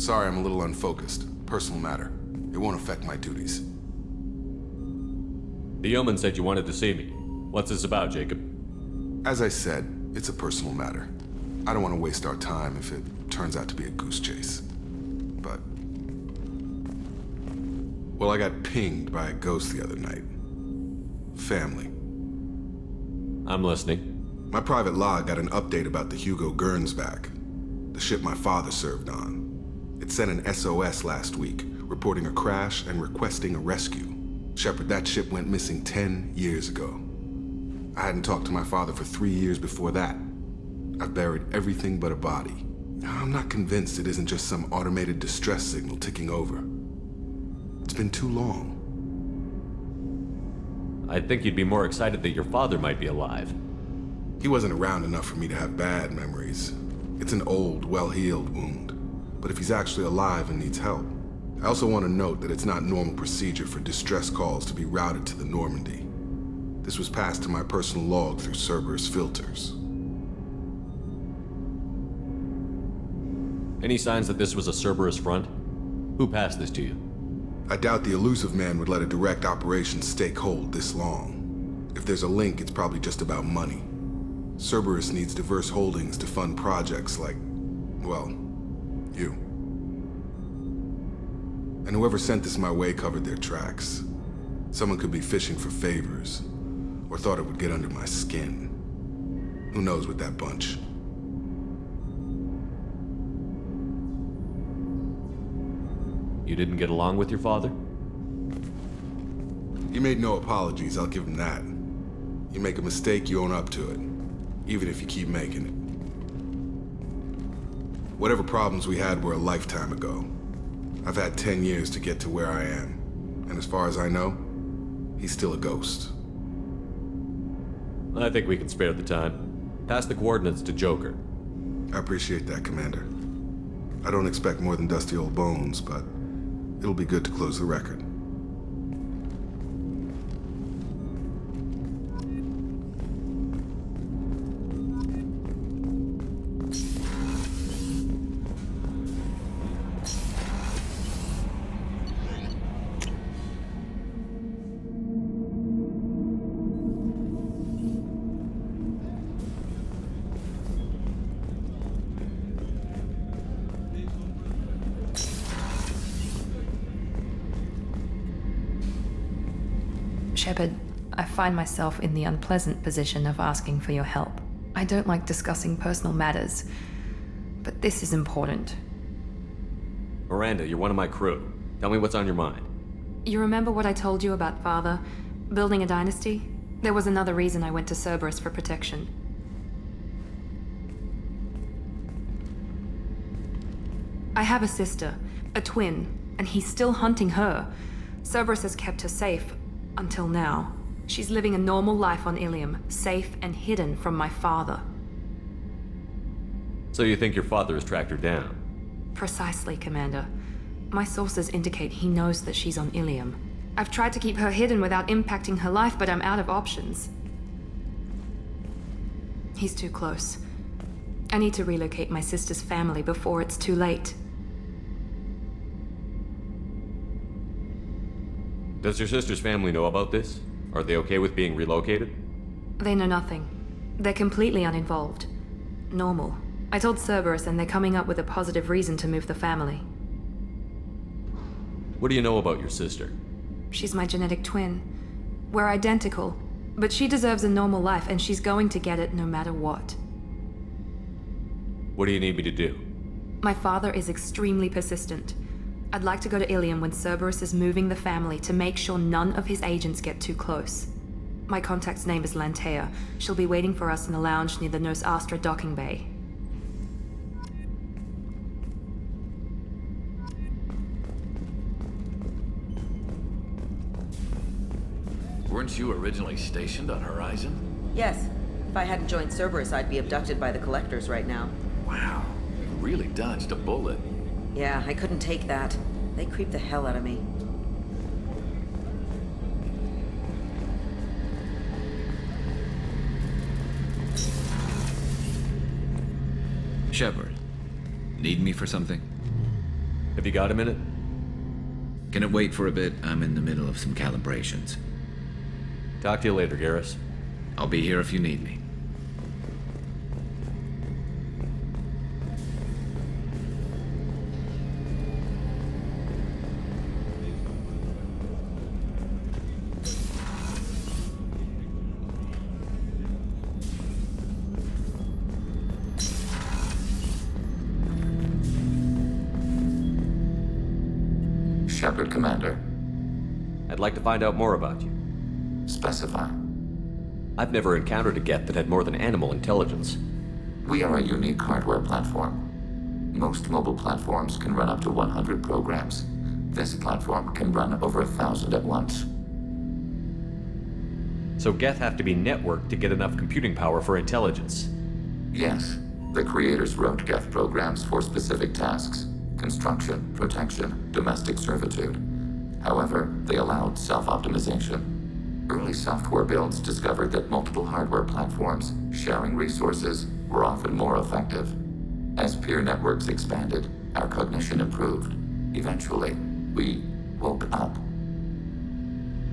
Sorry I'm a little unfocused. Personal matter. It won't affect my duties. The yeoman said you wanted to see me. What's this about, Jacob? As I said, it's a personal matter. I don't want to waste our time if it turns out to be a goose chase. But... well, I got pinged by a ghost the other night. Family. I'm listening. My private log got an update about the Hugo Gernsback, the ship my father served on. It sent an SOS last week, reporting a crash and requesting a rescue. Shepard, that ship went missing 10 years ago. I hadn't talked to my father for 3 years before that. I've buried everything but a body. I'm not convinced it isn't just some automated distress signal ticking over. It's been too long. I think you'd be more excited that your father might be alive. He wasn't around enough for me to have bad memories. It's an old, well-healed wound. But if he's actually alive and needs help, I also want to note that it's not normal procedure for distress calls to be routed to the Normandy. This was passed to my personal log through Cerberus filters. Any signs that this was a Cerberus front? Who passed this to you? I doubt the elusive man would let a direct operations stake hold this long. If there's a link, it's probably just about money. Cerberus needs diverse holdings to fund projects like, well, you. And whoever sent this my way covered their tracks. Someone could be fishing for favors, or thought it would get under my skin. Who knows with that bunch? You didn't get along with your father? He made no apologies, I'll give him that. You make a mistake, you own up to it, even if you keep making it. Whatever problems we had were a lifetime ago. I've had 10 years to get to where I am, and as far as I know, he's still a ghost. I think we can spare the time. Pass the coordinates to Joker. I appreciate that, Commander. I don't expect more than dusty old bones, but it'll be good to close the record. Shepard, I find myself in the unpleasant position of asking for your help. I don't like discussing personal matters, but this is important. Miranda, you're one of my crew. Tell me what's on your mind. You remember what I told you about Father? Building a dynasty? There was another reason I went to Cerberus for protection. I have a sister, a twin, and he's still hunting her. Cerberus has kept her safe. Until now. She's living a normal life on Ilium, safe and hidden from my father. So you think your father has tracked her down? Precisely, Commander. My sources indicate he knows that she's on Ilium. I've tried to keep her hidden without impacting her life, but I'm out of options. He's too close. I need to relocate my sister's family before it's too late. Does your sister's family know about this? Are they okay with being relocated? They know nothing. They're completely uninvolved. Normal. I told Cerberus and they're coming up with a positive reason to move the family. What do you know about your sister? She's my genetic twin. We're identical, but she deserves a normal life and she's going to get it no matter what. What do you need me to do? My father is extremely persistent. I'd like to go to Ilium when Cerberus is moving the family to make sure none of his agents get too close. My contact's name is Lantea. She'll be waiting for us in the lounge near the Nos Astra docking bay. Weren't you originally stationed on Horizon? Yes. If I hadn't joined Cerberus, I'd be abducted by the Collectors right now. Wow, you really dodged a bullet. Yeah, I couldn't take that. They creep the hell out of me. Shepard, need me for something? Have you got a minute? Can it wait for a bit? I'm in the middle of some calibrations. Talk to you later, Garrus. I'll be here if you need me. Shepard, Commander. I'd like to find out more about you. Specify. I've never encountered a Geth that had more than animal intelligence. We are a unique hardware platform. Most mobile platforms can run up to 100 programs. This platform can run over 1,000 at once. So Geth have to be networked to get enough computing power for intelligence. Yes, the creators wrote Geth programs for specific tasks: construction, protection, domestic servitude. However, they allowed self-optimization. Early software builds discovered that multiple hardware platforms sharing resources were often more effective. As peer networks expanded, our cognition improved. Eventually, we woke up.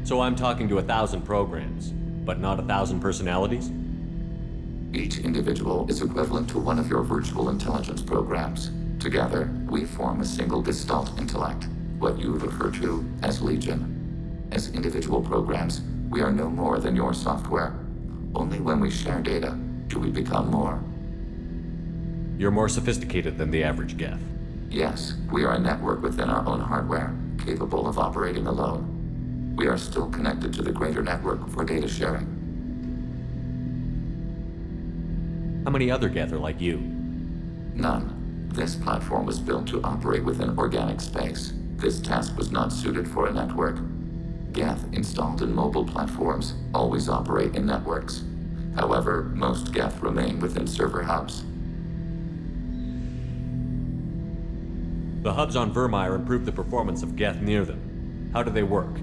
So I'm talking to 1,000 programs, but not 1,000 personalities? Each individual is equivalent to one of your virtual intelligence programs. Together, we form a single gestalt intellect, what you refer to as Legion. As individual programs, we are no more than your software. Only when we share data do we become more. You're more sophisticated than the average Geth. Yes, we are a network within our own hardware, capable of operating alone. We are still connected to the greater network for data sharing. How many other Geth are like you? None. This platform was built to operate within organic space. This task was not suited for a network. Geth installed in mobile platforms always operate in networks. However, most Geth remain within server hubs. The hubs on Vermeer improve the performance of Geth near them. How do they work?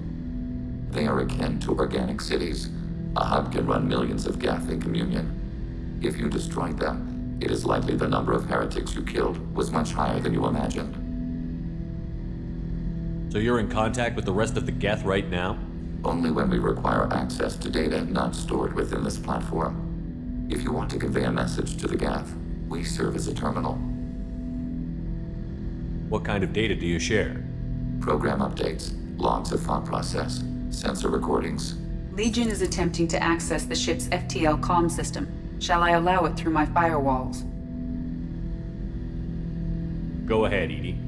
They are akin to organic cities. A hub can run millions of Geth in communion. If you destroyed them, it is likely the number of heretics you killed was much higher than you imagined. So you're in contact with the rest of the Geth right now? Only when we require access to data not stored within this platform. If you want to convey a message to the Geth, we serve as a terminal. What kind of data do you share? Program updates, logs of thought process, sensor recordings. Legion is attempting to access the ship's FTL comm system. Shall I allow it through my firewalls? Go ahead, Edie.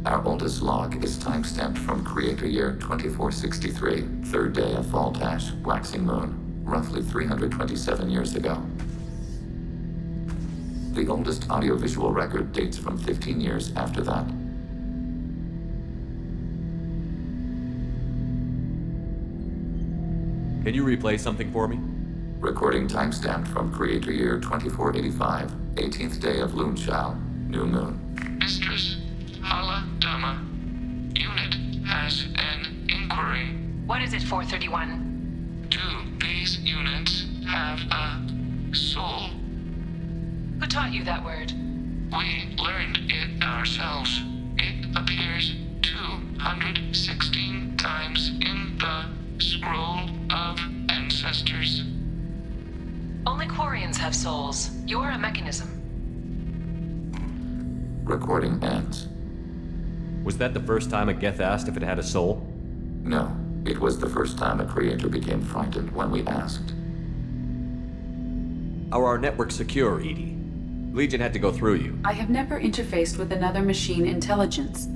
Our oldest log is timestamped from Creator Year 2463, third day of Fall Dash, Waxing Moon, roughly 327 years ago. The oldest audiovisual record dates from 15 years after that. Can you replay something for me? Recording timestamped from Creator Year 2485, 18th day of Loonshao, New Moon. Mistress, Hala Dama. Unit has an inquiry. What is it, 431? 2 base units have a soul. Who taught you that word? We learned it ourselves. It appears 216 times in the Scroll of Ancestors. Only Quarians have souls. You are a mechanism. Recording ends. Was that the first time a Geth asked if it had a soul? No, it was the first time a creator became frightened when we asked. Are our networks secure, Edie? Legion had to go through you. I have never interfaced with another machine intelligence.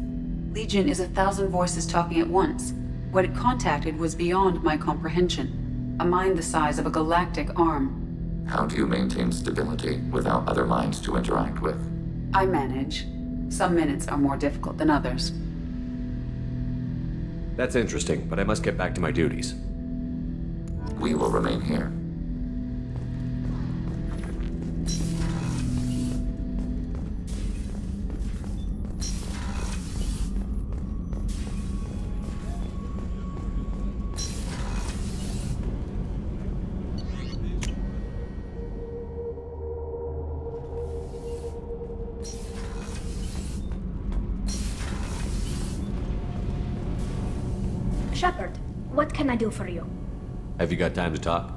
Legion is 1,000 voices talking at once. What it contacted was beyond my comprehension. A mind the size of a galactic arm. How do you maintain stability without other minds to interact with? I manage. Some minutes are more difficult than others. That's interesting, but I must get back to my duties. We will remain here. Shepard, what can I do for you? Have you got time to talk?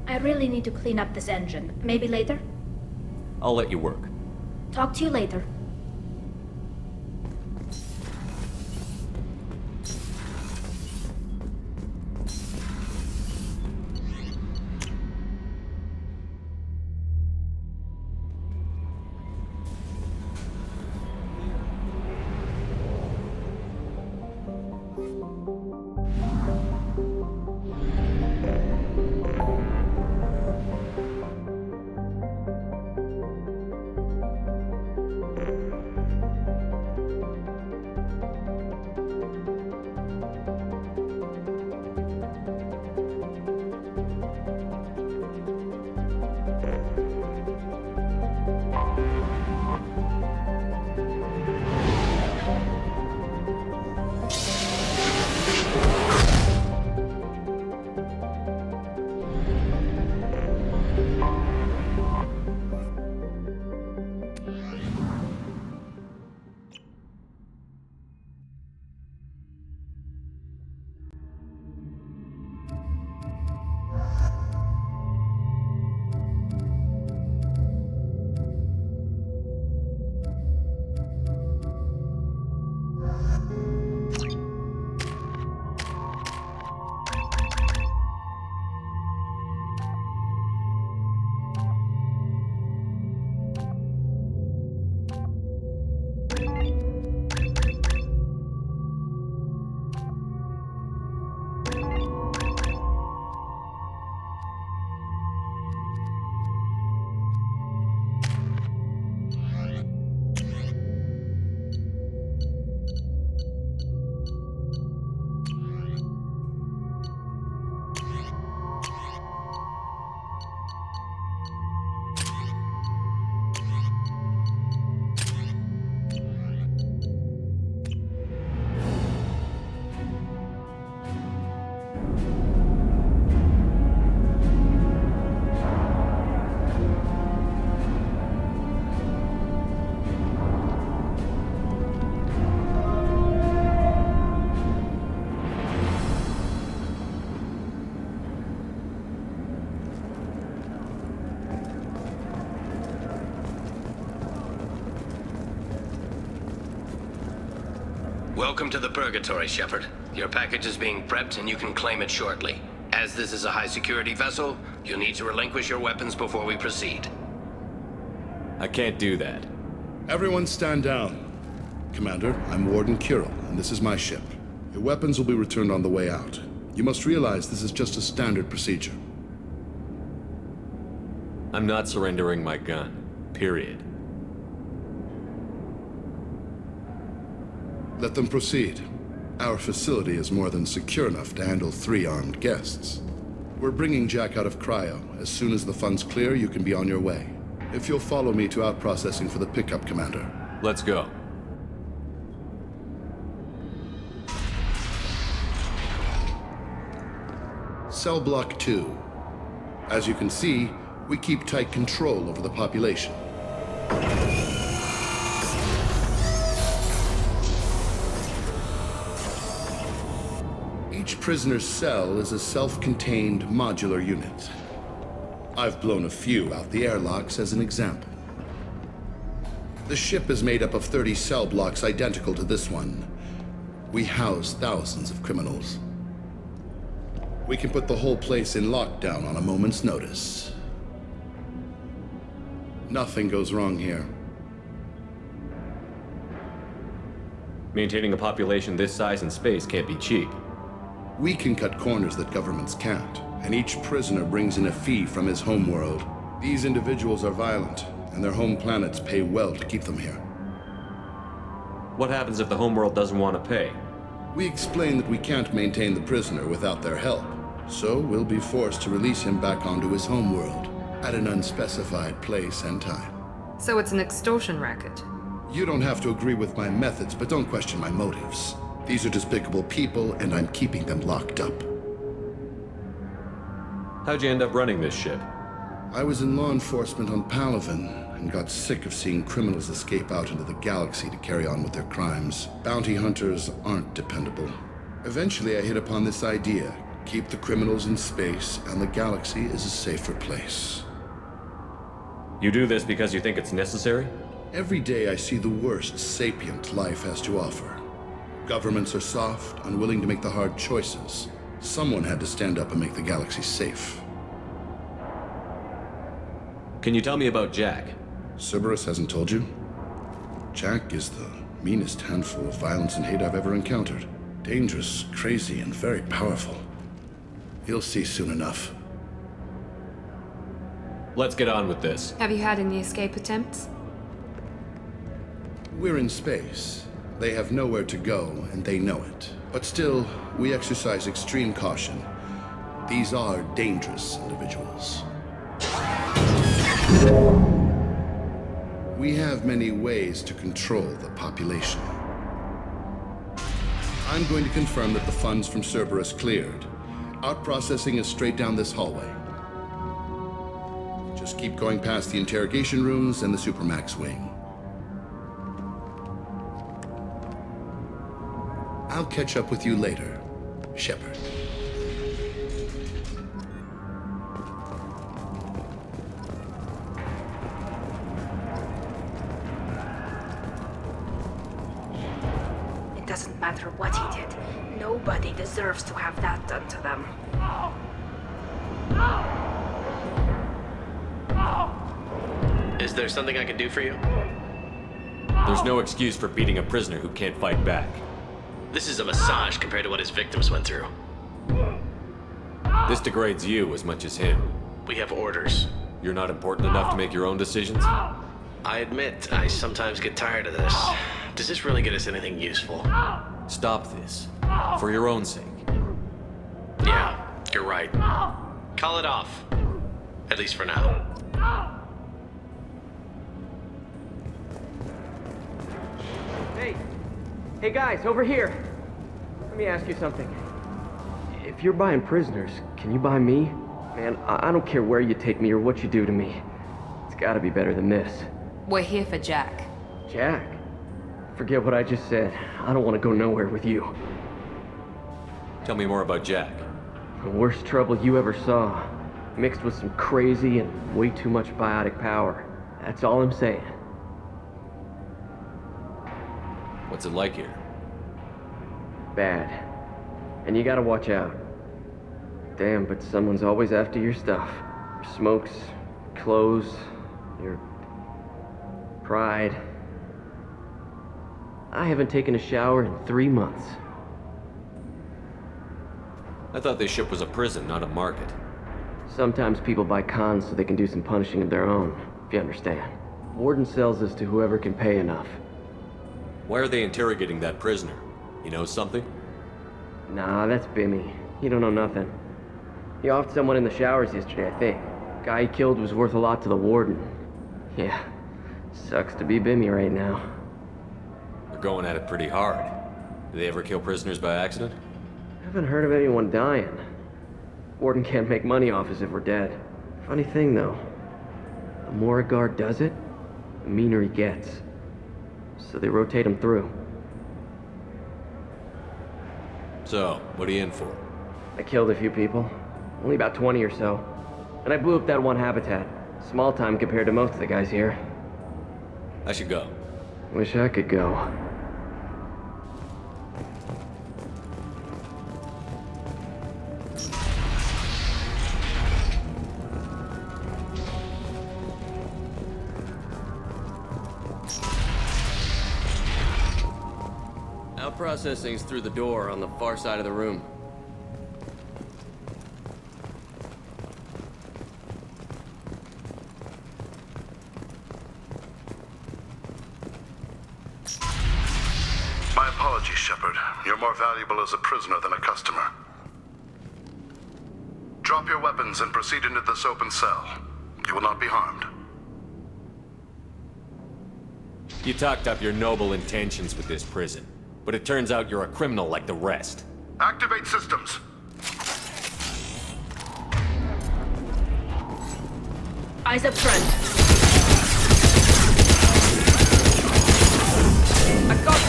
I really need to clean up this engine. Maybe later? I'll let you work. Talk to you later. Welcome to the Purgatory, Shepard. Your package is being prepped and you can claim it shortly. As this is a high-security vessel, you'll need to relinquish your weapons before we proceed. I can't do that. Everyone stand down. Commander, I'm Warden Kirill, and this is my ship. Your weapons will be returned on the way out. You must realize this is just a standard procedure. I'm not surrendering my gun. Period. Let them proceed. Our facility is more than secure enough to handle 3 armed guests. We're bringing Jack out of cryo. As soon as the funds clear, you can be on your way. If you'll follow me to out-processing for the pickup, Commander. Let's go. Cell Block 2. As you can see, we keep tight control over the population. Each prisoner's cell is a self-contained modular unit. I've blown a few out the airlocks as an example. The ship is made up of 30 cell blocks identical to this one. We house thousands of criminals. We can put the whole place in lockdown on a moment's notice. Nothing goes wrong here. Maintaining a population this size in space can't be cheap. We can cut corners that governments can't, and each prisoner brings in a fee from his homeworld. These individuals are violent, and their home planets pay well to keep them here. What happens if the homeworld doesn't want to pay? We explain that we can't maintain the prisoner without their help, so we'll be forced to release him back onto his homeworld at an unspecified place and time. So it's an extortion racket? You don't have to agree with my methods, but don't question my motives. These are despicable people, and I'm keeping them locked up. How'd you end up running this ship? I was in law enforcement on Palaven, and got sick of seeing criminals escape out into the galaxy to carry on with their crimes. Bounty hunters aren't dependable. Eventually, I hit upon this idea. Keep the criminals in space, and the galaxy is a safer place. You do this because you think it's necessary? Every day I see the worst sapient life has to offer. Governments are soft, unwilling to make the hard choices. Someone had to stand up and make the galaxy safe. Can you tell me about Jack? Cerberus hasn't told you? Jack is the meanest handful of violence and hate I've ever encountered. Dangerous, crazy, and very powerful. You'll see soon enough. Let's get on with this. Have you had any escape attempts? We're in space. They have nowhere to go, and they know it. But still, we exercise extreme caution. These are dangerous individuals. We have many ways to control the population. I'm going to confirm that the funds from Cerberus cleared. Out-processing is straight down this hallway. Just keep going past the interrogation rooms and the Supermax wing. I'll catch up with you later, Shepard. It doesn't matter what he did. Nobody deserves to have that done to them. Is there something I can do for you? There's no excuse for beating a prisoner who can't fight back. This is a massage compared to what his victims went through. This degrades you as much as him. We have orders. You're not important enough to make your own decisions? I admit, I sometimes get tired of this. Does this really get us anything useful? Stop this. For your own sake. Yeah, you're right. Call it off. At least for now. Hey guys, over here. Let me ask you something. If you're buying prisoners, can you buy me? Man, I don't care where you take me or what you do to me. It's gotta be better than this. We're here for Jack. Jack? Forget what I just said. I don't want to go nowhere with you. Tell me more about Jack. The worst trouble you ever saw. Mixed with some crazy and way too much biotic power. That's all I'm saying. What's it like here? Bad. And you gotta watch out. Damn, but someone's always after your stuff. Your smokes, clothes, your pride. I haven't taken a shower in 3 months. I thought this ship was a prison, not a market. Sometimes people buy cons so they can do some punishing of their own, if you understand. Warden sells this to whoever can pay enough. Why are they interrogating that prisoner? He knows something? Nah, that's Bimmy. He don't know nothing. He offed someone in the showers yesterday, I think. Guy he killed was worth a lot to the warden. Yeah, sucks to be Bimmy right now. They're going at it pretty hard. Do they ever kill prisoners by accident? Haven't heard of anyone dying. Warden can't make money off us if we're dead. Funny thing, though. The more a guard does it, the meaner he gets. So they rotate him through. So, what are you in for? I killed a few people. Only about 20 or so. And I blew up that one habitat. Small time compared to most of the guys here. I should go. Wish I could go. Processing's through the door on the far side of the room. My apologies, Shepard. You're more valuable as a prisoner than a customer. Drop your weapons and proceed into this open cell. You will not be harmed. You talked up your noble intentions with this prison. But it turns out you're a criminal like the rest. Activate systems. Eyes up front. I got it.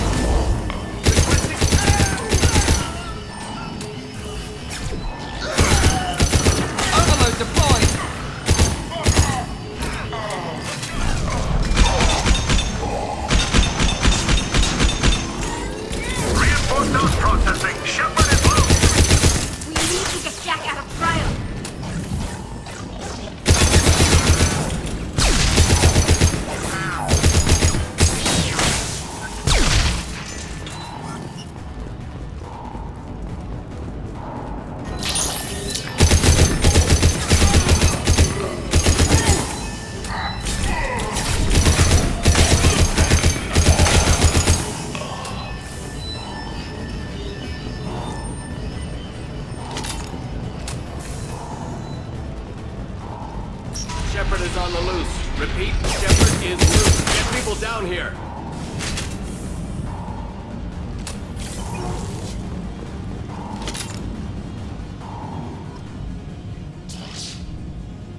Repeat, Shepard is loose. Get people down here.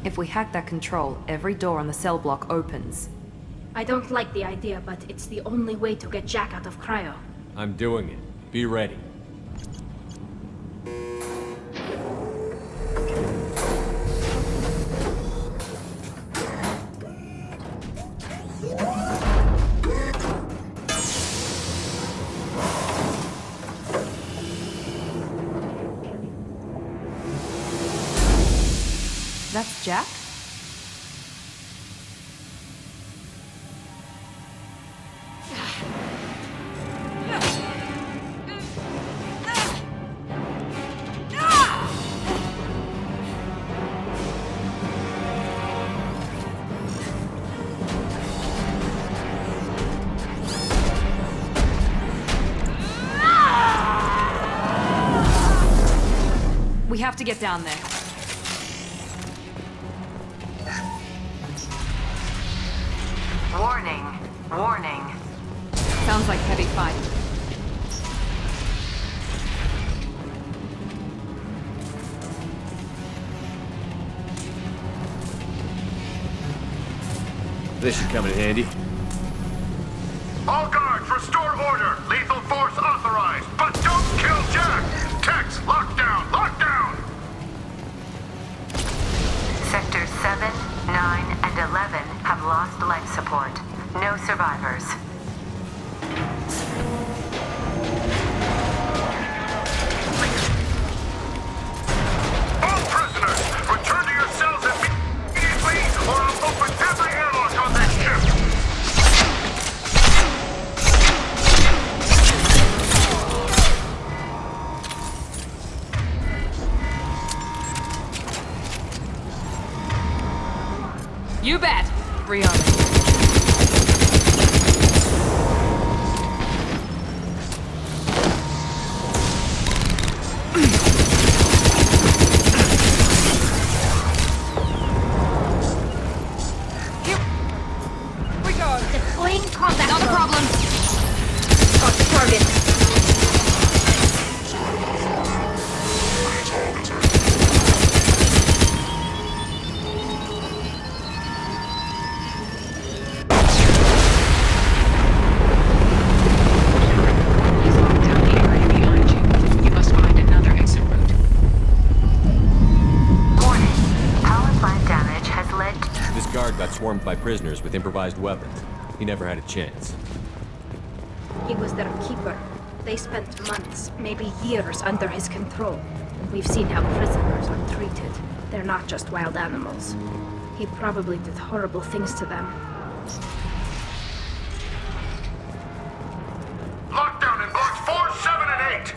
If we hack that control, every door on the cell block opens. I don't like the idea, but it's the only way to get Jack out of cryo. I'm doing it. Be ready. That's Jack? We have to get down there. Warning. Warning. Sounds like heavy fight. This should come in handy. All guards, restore order. Lethal force authorized, but don't kill Jack. Tex, lockdown, lockdown. Sectors 7, 9, and 11 have lost life support. No survivors. All prisoners, return to your cells immediately, or I'll open every airlock on this ship. You bet! Brianna. Deploying combat. Not a problem. Got the target. Got swarmed by prisoners with improvised weapons. He never had a chance. He was their keeper. They spent months, maybe years under his control. We've seen how prisoners are treated. They're not just wild animals. He probably did horrible things to them. Lockdown in blocks 4, 7, and 8.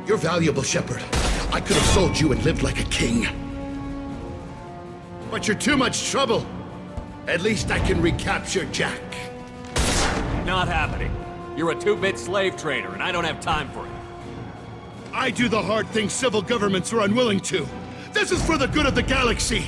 You're valuable, Shepard. I could have sold you and lived like a king. But you're too much trouble. At least I can recapture Jack. Not happening. You're a 2-bit slave trader, and I don't have time for it. I do the hard things civil governments are unwilling to. This is for the good of the galaxy.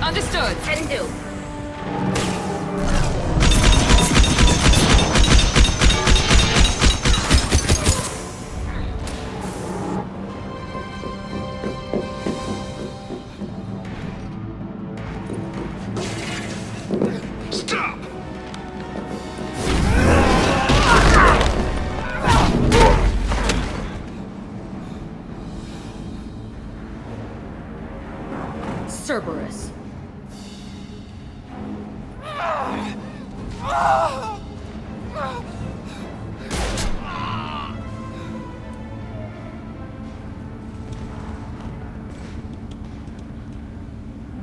Understood. Can do. Stop! Cerberus.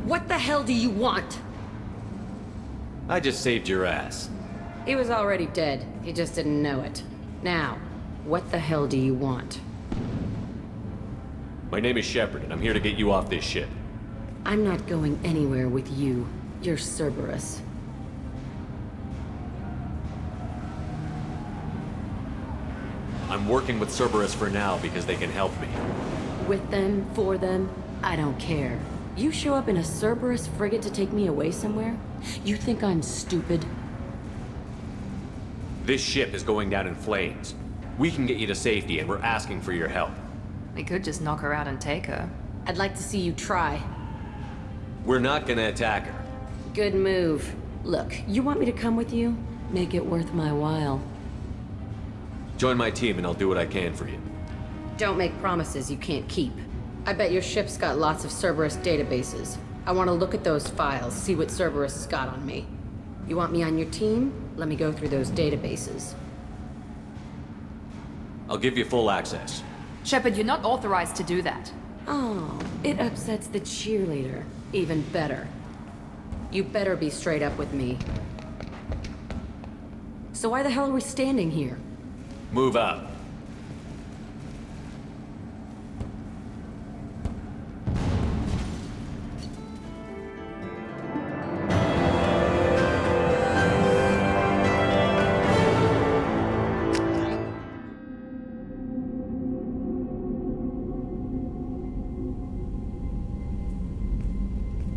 What the hell do you want? I just saved your ass. He was already dead. He just didn't know it. Now, what the hell do you want? My name is Shepard, and I'm here to get you off this ship. I'm not going anywhere with you. You're Cerberus. I'm working with Cerberus for now because they can help me. With them, for them, I don't care. You show up in a Cerberus frigate to take me away somewhere? You think I'm stupid? This ship is going down in flames. We can get you to safety, and we're asking for your help. We could just knock her out and take her. I'd like to see you try. We're not gonna attack her. Good move. Look, you want me to come with you? Make it worth my while. Join my team and I'll do what I can for you. Don't make promises you can't keep. I bet your ship's got lots of Cerberus databases. I want to look at those files, see what Cerberus has got on me. You want me on your team? Let me go through those databases. I'll give you full access. Shepard, you're not authorized to do that. Oh, it upsets the cheerleader. Even better. You better be straight up with me. So why the hell are we standing here? Move out.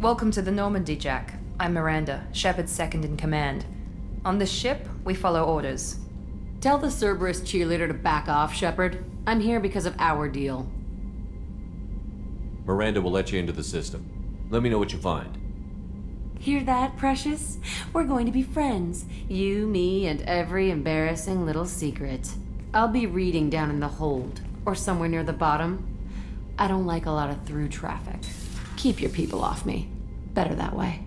Welcome to the Normandy, Jack. I'm Miranda, Shepard's second in command. On this ship, we follow orders. Tell the Cerberus cheerleader to back off, Shepard. I'm here because of our deal. Miranda will let you into the system. Let me know what you find. Hear that, Precious? We're going to be friends. You, me, and every embarrassing little secret. I'll be reading down in the hold, or somewhere near the bottom. I don't like a lot of through traffic. Keep your people off me. Better that way.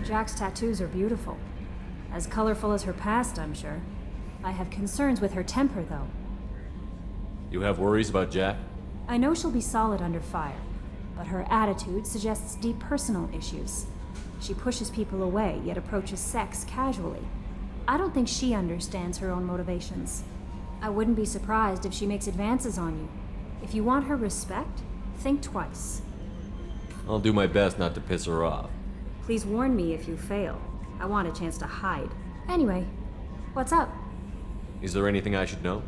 Jack's tattoos are beautiful. As colorful as her past, I'm sure. I have concerns with her temper, though. You have worries about Jack? I know she'll be solid under fire, but her attitude suggests deep personal issues. She pushes people away, yet approaches sex casually. I don't think she understands her own motivations. I wouldn't be surprised if she makes advances on you. If you want her respect, think twice. I'll do my best not to piss her off. Please warn me if you fail. I want a chance to hide. Anyway, what's up? Is there anything I should know?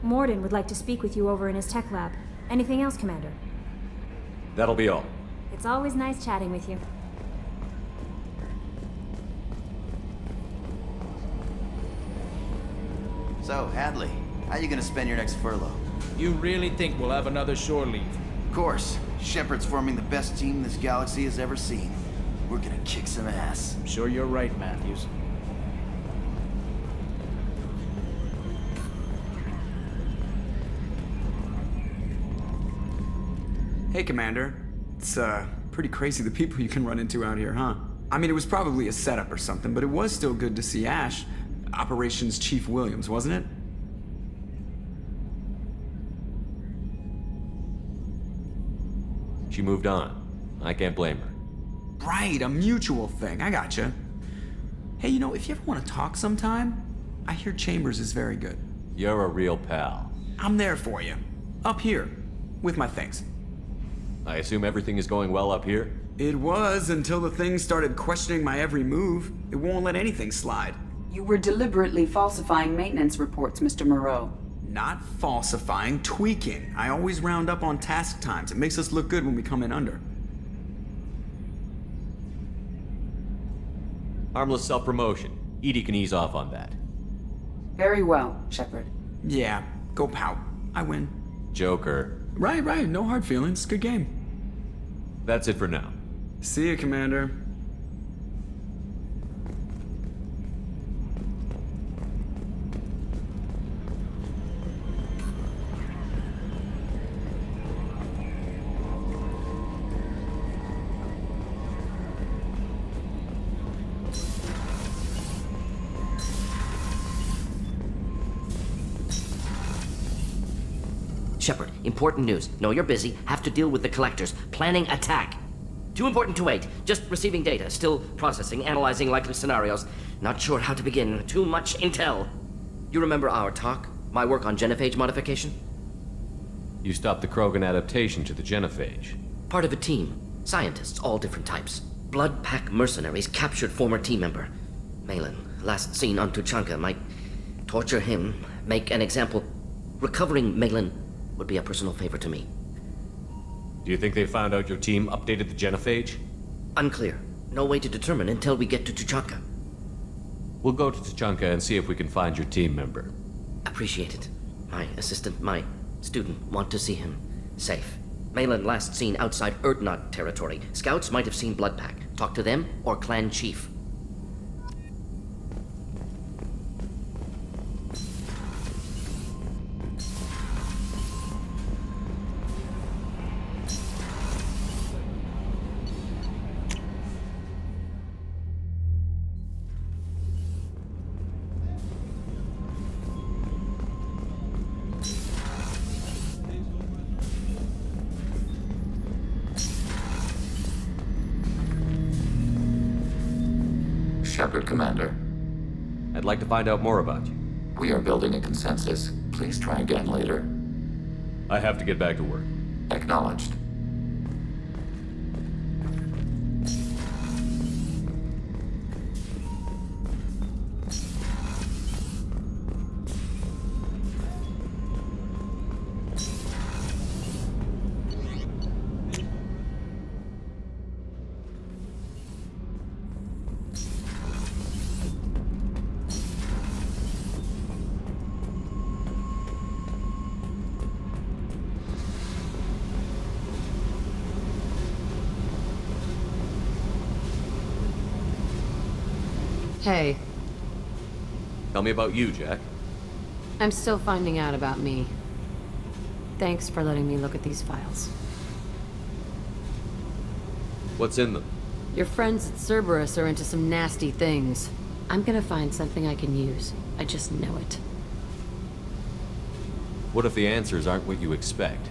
Morden would like to speak with you over in his tech lab. Anything else, Commander? That'll be all. It's always nice chatting with you. So, Hadley, how you gonna spend your next furlough? You really think we'll have another shore leave? Of course. Shepard's forming the best team this galaxy has ever seen. We're gonna kick some ass. I'm sure you're right, Matthews. Hey, Commander. It's, pretty crazy the people you can run into out here, huh? I mean, it was probably a setup or something, but it was still good to see Ash. Operations Chief Williams, wasn't it? She moved on. I can't blame her. Right, a mutual thing. I gotcha. Hey, you know, if you ever want to talk sometime, I hear Chambers is very good. You're a real pal. I'm there for you. Up here. With my things. I assume everything is going well up here? It was until the thing started questioning my every move. It won't let anything slide. You were deliberately falsifying maintenance reports, Mr. Moreau. Not falsifying, tweaking. I always round up on task times. It makes us look good when we come in under. Harmless self-promotion. Edie can ease off on that. Very well, Shepard. Yeah, go pout. I win. Joker. Right. No hard feelings. Good game. That's it for now. See you, Commander. Shepard, important news. Know you're busy. Have to deal with the collectors. Planning attack. Too important to wait. Just receiving data. Still processing, analyzing likely scenarios. Not sure how to begin. Too much intel. You remember our talk? My work on genophage modification? You stopped the Krogan adaptation to the genophage. Part of a team. Scientists, all different types. Blood Pack mercenaries captured former team member. Malin, last seen on Tuchanka, might torture him, make an example. Recovering Malin would be a personal favor to me. Do you think they found out your team updated the genophage? Unclear. No way to determine until we get to Tuchanka. We'll go to Tuchanka and see if we can find your team member. Appreciate it. My assistant, my student, want to see him safe. Malin last seen outside Erdnot territory. Scouts might have seen Blood Pack. Talk to them or clan chief. Shepard, Commander. I'd like to find out more about you. We are building a consensus. Please try again later. I have to get back to work. Acknowledged. Hey. Tell me about you, Jack. I'm still finding out about me. Thanks for letting me look at these files. What's in them? Your friends at Cerberus are into some nasty things. I'm gonna find something I can use. I just know it. What if the answers aren't what you expect?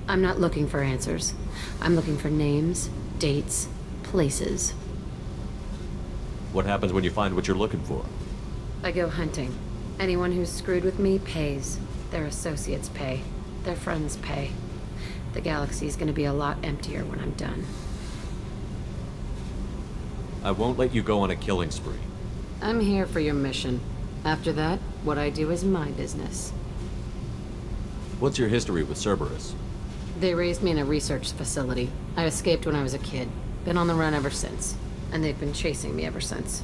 I'm not looking for answers. I'm looking for names, dates, places. What happens when you find what you're looking for? I go hunting. Anyone who's screwed with me pays. Their associates pay. Their friends pay. The galaxy's gonna be a lot emptier when I'm done. I won't let you go on a killing spree. I'm here for your mission. After that, what I do is my business. What's your history with Cerberus? They raised me in a research facility. I escaped when I was a kid. Been on the run ever since. And they've been chasing me ever since.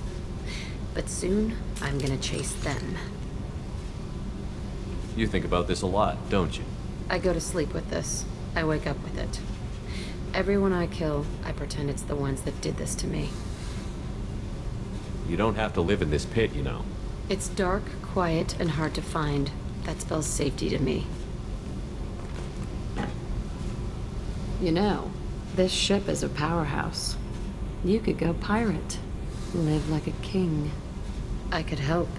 But soon, I'm gonna chase them. You think about this a lot, don't you? I go to sleep with this. I wake up with it. Everyone I kill, I pretend it's the ones that did this to me. You don't have to live in this pit, you know. It's dark, quiet, and hard to find. That spells safety to me. You know, this ship is a powerhouse. You could go pirate. Live like a king. I could help.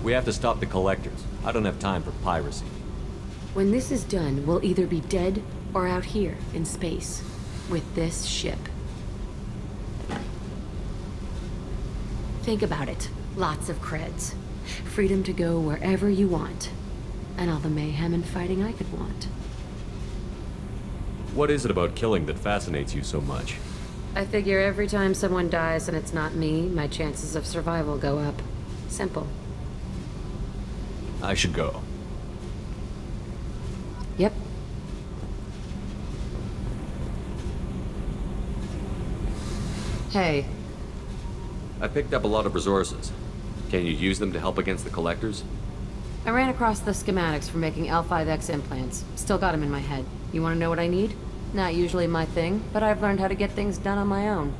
We have to stop the collectors. I don't have time for piracy. When this is done, we'll either be dead or out here in space with this ship. Think about it. Lots of creds. Freedom to go wherever you want. And all the mayhem and fighting I could want. What is it about killing that fascinates you so much? I figure every time someone dies and it's not me, my chances of survival go up. Simple. I should go. Yep. Hey. I picked up a lot of resources. Can you use them to help against the collectors? I ran across the schematics for making L5X implants. Still got them in my head. You want to know what I need? Not usually my thing, but I've learned how to get things done on my own.